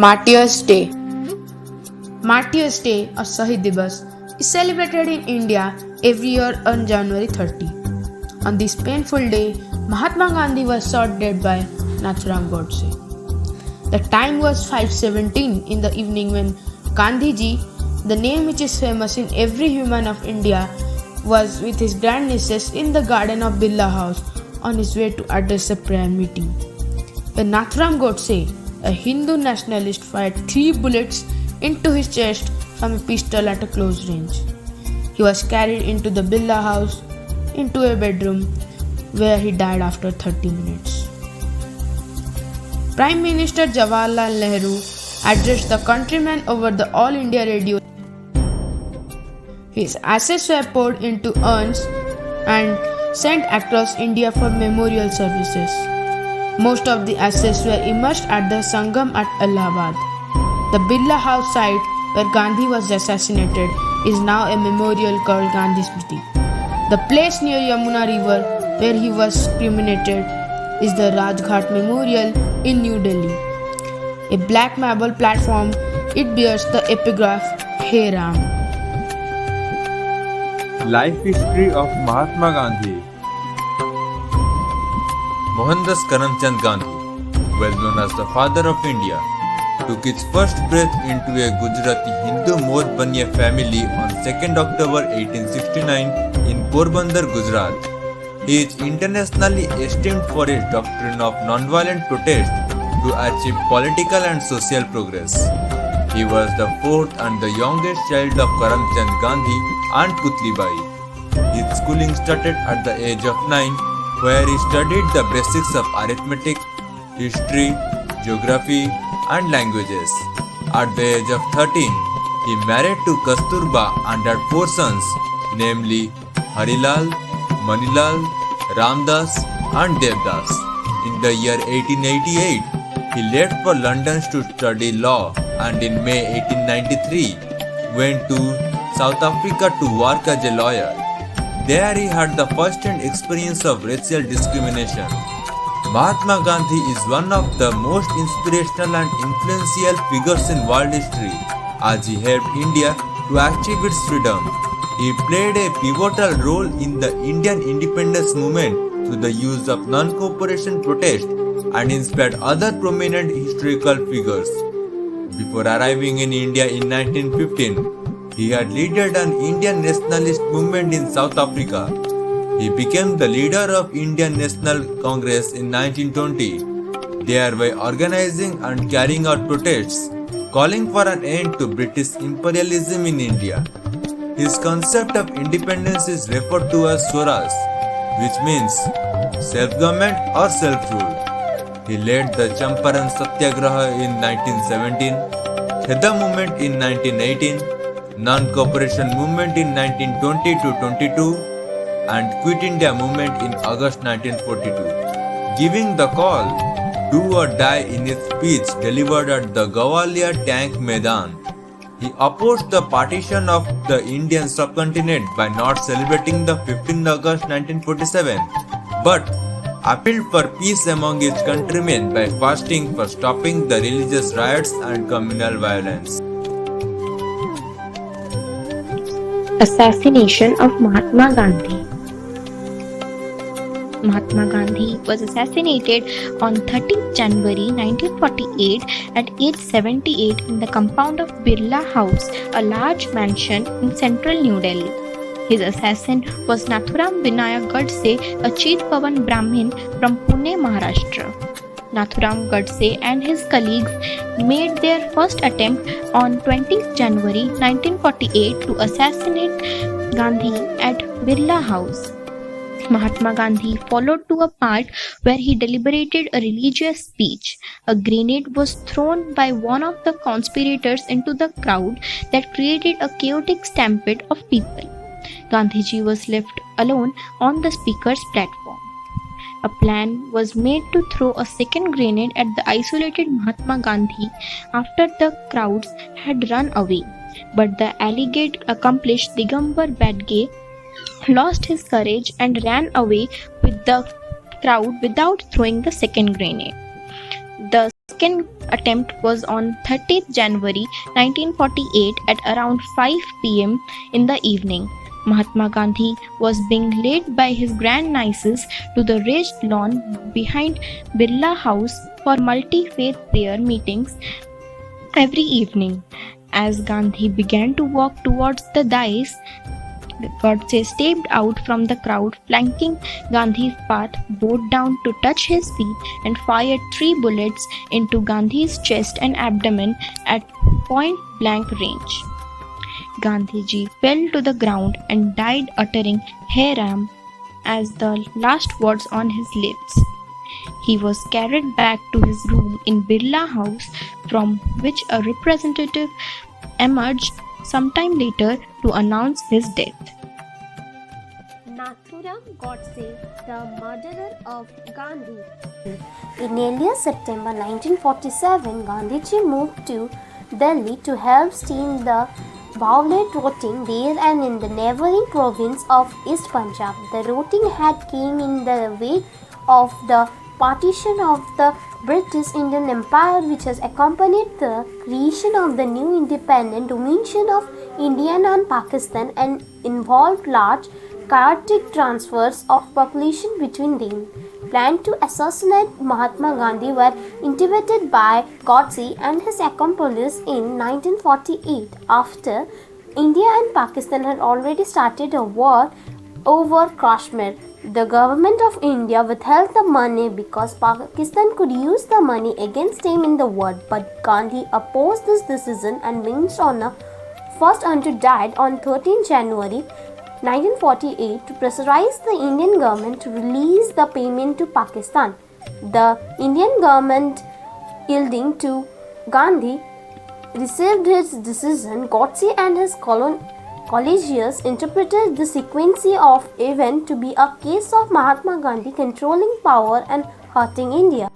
Martyrs Day. Martyrs Day or Shahid Divas is celebrated in India every year on January 30. On this painful day, Mahatma Gandhi was shot dead by NATHURAM GODSE. The time was 5:17 in the evening when Gandhiji, the name which is famous in every human of India, was with his grandnieces in the garden of Birla House on his way to address a prayer meeting. When NATHURAM GODSE, a Hindu nationalist, fired 3 bullets into his chest from a pistol at a close range. He was carried into the Birla House, into a bedroom, where he died after 30 minutes. Prime Minister Jawaharlal Nehru addressed the countrymen over the All India Radio. His ashes were poured into urns and sent across India for memorial services. Most of the ashes were immersed at the Sangam at Allahabad. The Birla House site where Gandhi was assassinated is now a memorial called Gandhi Smriti. The place near Yamuna River where he was cremated is the Rajghat Memorial in New Delhi. A black marble platform, it bears the epigraph, Hey Ram. Life history of Mahatma Gandhi. Mohandas Karamchand Gandhi, well known as the father of India, took his first breath into a Gujarati Hindu Morbaniya family on 2nd October 1869 in Porbandar, Gujarat. He is internationally esteemed for his doctrine of nonviolent protest to achieve political and social progress. He was the fourth and the youngest child of Karamchand Gandhi and Putlibai. His schooling started at the age of 9, where he studied the basics of arithmetic, history, geography, and languages. At the age of 13, he married to Kasturba and had 4 sons, namely Harilal, Manilal, Ramdas, and Devdas. In the year 1888, he left for London to study law and in May 1893 went to South Africa to work as a lawyer. There he had the first-hand experience of racial discrimination. Mahatma Gandhi is one of the most inspirational and influential figures in world history as he helped India to achieve its freedom. He played a pivotal role in the Indian independence movement through the use of non-cooperation protest and inspired other prominent historical figures. Before arriving in India in 1915, he had led an Indian nationalist movement in South Africa. He became the leader of Indian National Congress in 1920, thereby organizing and carrying out protests, calling for an end to British imperialism in India. His concept of independence is referred to as Swaraj, which means self-government or self-rule. He led the Champaran Satyagraha in 1917, Kheda movement in 1918, Non-Cooperation movement in 1920 to 22, and Quit India movement in August 1942. Giving the call, "Do or die" in his speech delivered at the Gwalior Tank Maidan, he opposed the partition of the Indian subcontinent by not celebrating the 15th August 1947, but appealed for peace among his countrymen by fasting for stopping the religious riots and communal violence. Assassination of Mahatma Gandhi. Mahatma Gandhi was assassinated on 30th January 1948 at age 78 in the compound of Birla House, a large mansion in central New Delhi. His assassin was Nathuram Godse, a Chit Pavan Brahmin from Pune, Maharashtra. Nathuram Godse and his colleagues made their first attempt on 20th January 1948 to assassinate Gandhi at Birla House. Mahatma Gandhi followed to a part where he deliberated a religious speech. A grenade was thrown by one of the conspirators into the crowd that created a chaotic stampede of people. Gandhiji was left alone on the speaker's platform. A plan was made to throw a second grenade at the isolated Mahatma Gandhi after the crowds had run away, but the alleged accomplice Digambar Badge lost his courage and ran away with the crowd without throwing the second grenade. The Second attempt was on 30th January 1948 at around 5 pm in the evening. Mahatma Gandhi was being led by his grand nieces to the raised lawn behind Birla House for multi-faith prayer meetings every evening. As Gandhi began to walk towards the dais, Godse stepped out from the crowd flanking Gandhi's path, bowed down to touch his feet, and fired 3 bullets into Gandhi's chest and abdomen at point blank range. Gandhiji fell to the ground and died uttering "Hai Ram" as the last words on his lips. He was carried back to his room in Birla House, from which a representative emerged sometime later to announce his death. NATHURAM GODSE, the murderer of Gandhi. In earlier September 1947, Gandhiji moved to Delhi to help stem the violent rioting there and in the neighboring province of East Punjab. The rioting had came in the wake of the partition of the British Indian Empire, which has accompanied the creation of the new independent dominion of India and Pakistan and involved large chaotic transfers of population between them. Plans to assassinate Mahatma Gandhi were intimated by Godse and his accomplices in 1948 after India and Pakistan had already started a war over Kashmir. The government of India withheld the money because Pakistan could use the money against him in the war, but Gandhi opposed this decision and went on a first until died on 13 January 1948 to pressurize the Indian government to release the payment to Pakistan. The Indian government, yielding to Gandhi, received his decision. Godse and his colleagues interpreted the sequence of events to be a case of Mahatma Gandhi controlling power and hurting India.